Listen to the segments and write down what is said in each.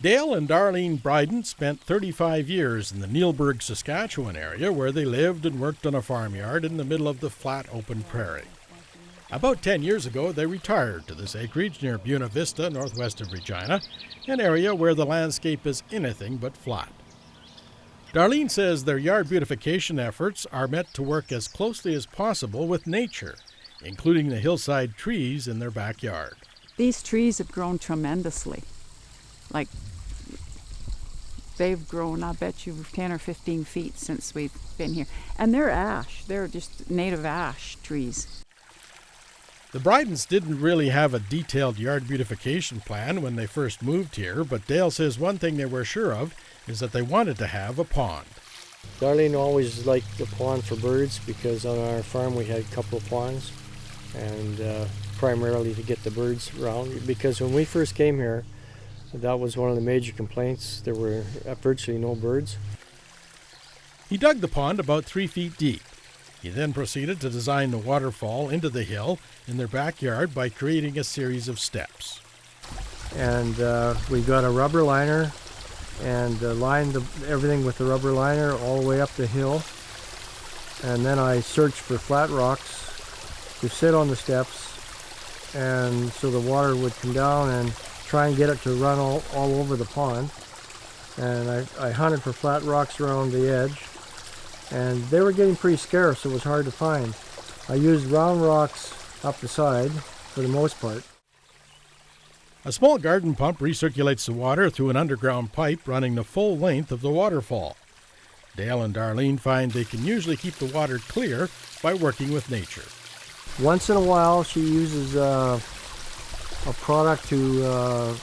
Dale and Darlene Bryden spent 35 years in the Neilburg, Saskatchewan area where they lived and worked on a farmyard in the middle of the flat open prairie. About 10 years ago, they retired to this acreage near Buena Vista, northwest of Regina, an area where the landscape is anything but flat. Darlene says their yard beautification efforts are meant to work as closely as possible with nature, including the hillside trees in their backyard. These trees have grown tremendously. Like, they've grown, I bet you, 10 or 15 feet since we've been here. And they're ash. They're just native ash trees. The Brydens didn't really have a detailed yard beautification plan when they first moved here, but Dale says one thing they were sure of is that they wanted to have a pond. Darlene always liked the pond for birds because on our farm we had a couple of ponds, and primarily to get the birds around. Because when we first came here, that was one of the major complaints. There were virtually no birds. He dug the pond about 3 feet deep. He then proceeded to design the waterfall into the hill in their backyard by creating a series of steps. And we got a rubber liner and lined everything with the rubber liner all the way up the hill. And then I searched for flat rocks to sit on the steps, and so the water would come down and try and get it to run all over the pond. And I hunted for flat rocks around the edge, and they were getting pretty scarce, so it was hard to find. I used round rocks up the side for the most part. A small garden pump recirculates the water through an underground pipe running the full length of the waterfall. Dale and Darlene find they can usually keep the water clear by working with nature. Once in a while she uses a product to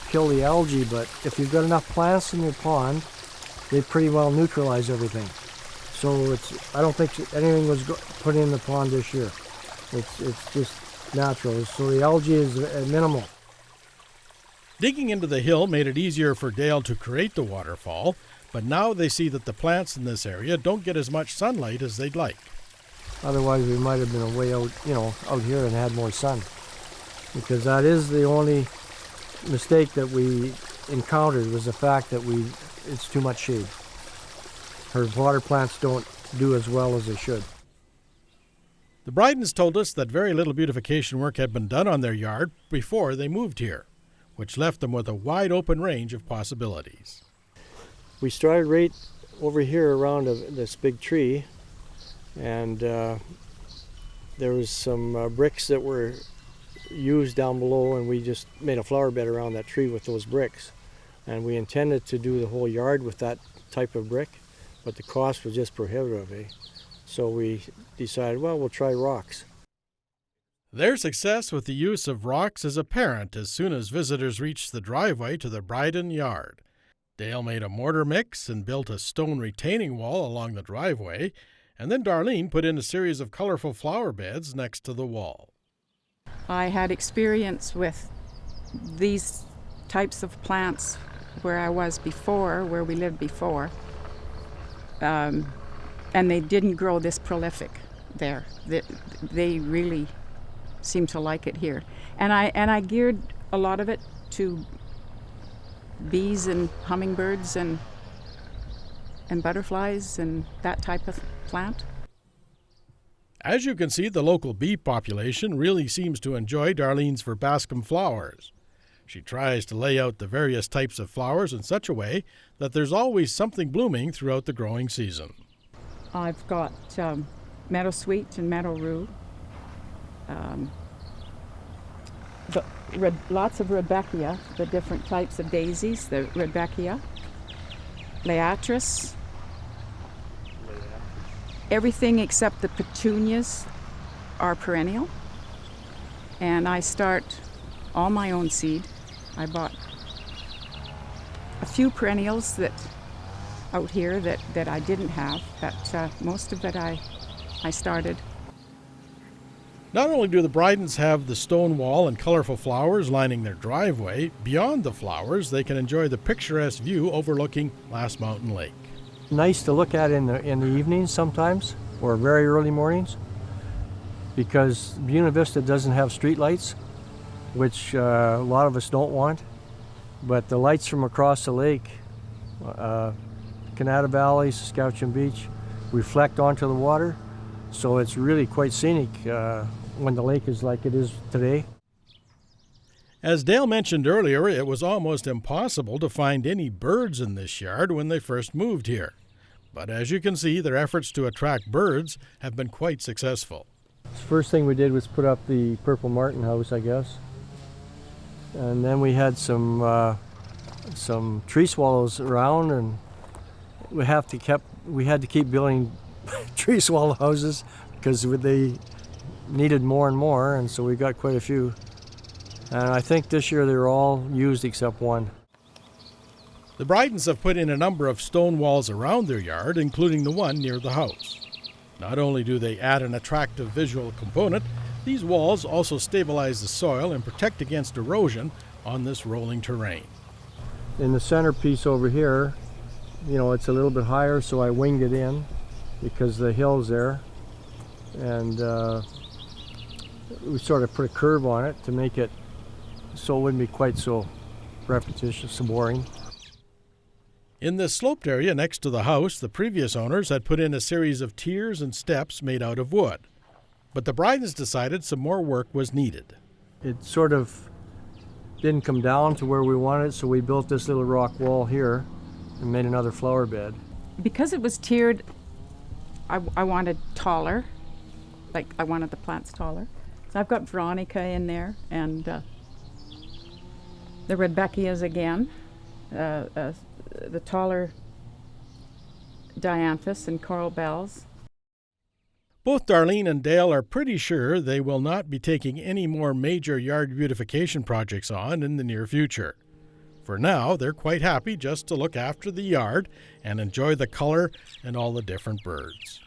kill the algae, but if you've got enough plants in your pond, they pretty well neutralize everything. So I don't think anything was put in the pond this year. It's just natural, so the algae is minimal. Digging into the hill made it easier for Dale to create the waterfall, but now they see that the plants in this area don't get as much sunlight as they'd like. Otherwise we might have been away out, out here and had more sun. Because that is the only mistake that we encountered, was the fact that it's too much shade. Her water plants don't do as well as they should. The Brydens told us that very little beautification work had been done on their yard before they moved here, which left them with a wide open range of possibilities. We started right over here around this big tree, and there was some bricks that were used down below, and we just made a flower bed around that tree with those bricks. And we intended to do the whole yard with that type of brick, but the cost was just prohibitive. So we decided, well, we'll try rocks. Their success with the use of rocks is apparent as soon as visitors reach the driveway to the Bryden yard. Dale made a mortar mix and built a stone retaining wall along the driveway, and then Darlene put in a series of colorful flower beds next to the wall. I had experience with these types of plants where I was before, where we lived before, and they didn't grow this prolific there. They really seem to like it here, and I geared a lot of it to bees and hummingbirds and butterflies and that type of plant. As you can see, the local bee population really seems to enjoy Darlene's verbascum flowers. She tries to lay out the various types of flowers in such a way that there's always something blooming throughout the growing season. I've got meadowsweet and meadow rue, lots of rudbeckia, the different types of daisies, the rudbeckia, liatris. Everything except the petunias are perennial, and I start all my own seed. I bought a few perennials out here that I didn't have, but most of it I started. Not only do the Brydens have the stone wall and colorful flowers lining their driveway, beyond the flowers they can enjoy the picturesque view overlooking Last Mountain Lake. Nice to look at in the evenings sometimes, or very early mornings, because Buena Vista doesn't have street lights, which a lot of us don't want. But the lights from across the lake, Kanata Valley, Saskatchewan Beach, reflect onto the water, so it's really quite scenic when the lake is like it is today. As Dale mentioned earlier, it was almost impossible to find any birds in this yard when they first moved here. But as you can see, their efforts to attract birds have been quite successful. The first thing we did was put up the purple martin house, I guess. And then we had some tree swallows around, and we had to keep building tree swallow houses because they needed more and more, and so we got quite a few. And I think this year they were all used except one. The Brydens have put in a number of stone walls around their yard, including the one near the house. Not only do they add an attractive visual component, these walls also stabilize the soil and protect against erosion on this rolling terrain. In the centerpiece over here, it's a little bit higher, so I winged it in because the hill's there. And we sort of put a curve on it to make it so it wouldn't be quite so repetitious and boring. In this sloped area next to the house, the previous owners had put in a series of tiers and steps made out of wood. But the Brydens decided some more work was needed. It sort of didn't come down to where we wanted it, so we built this little rock wall here and made another flower bed. Because it was tiered, I wanted taller, like I wanted the plants taller. So I've got Veronica in there, and the Rudbeckias again, the taller dianthus and coral bells. Both Darlene and Dale are pretty sure they will not be taking any more major yard beautification projects on in the near future. For now, they're quite happy just to look after the yard and enjoy the color and all the different birds.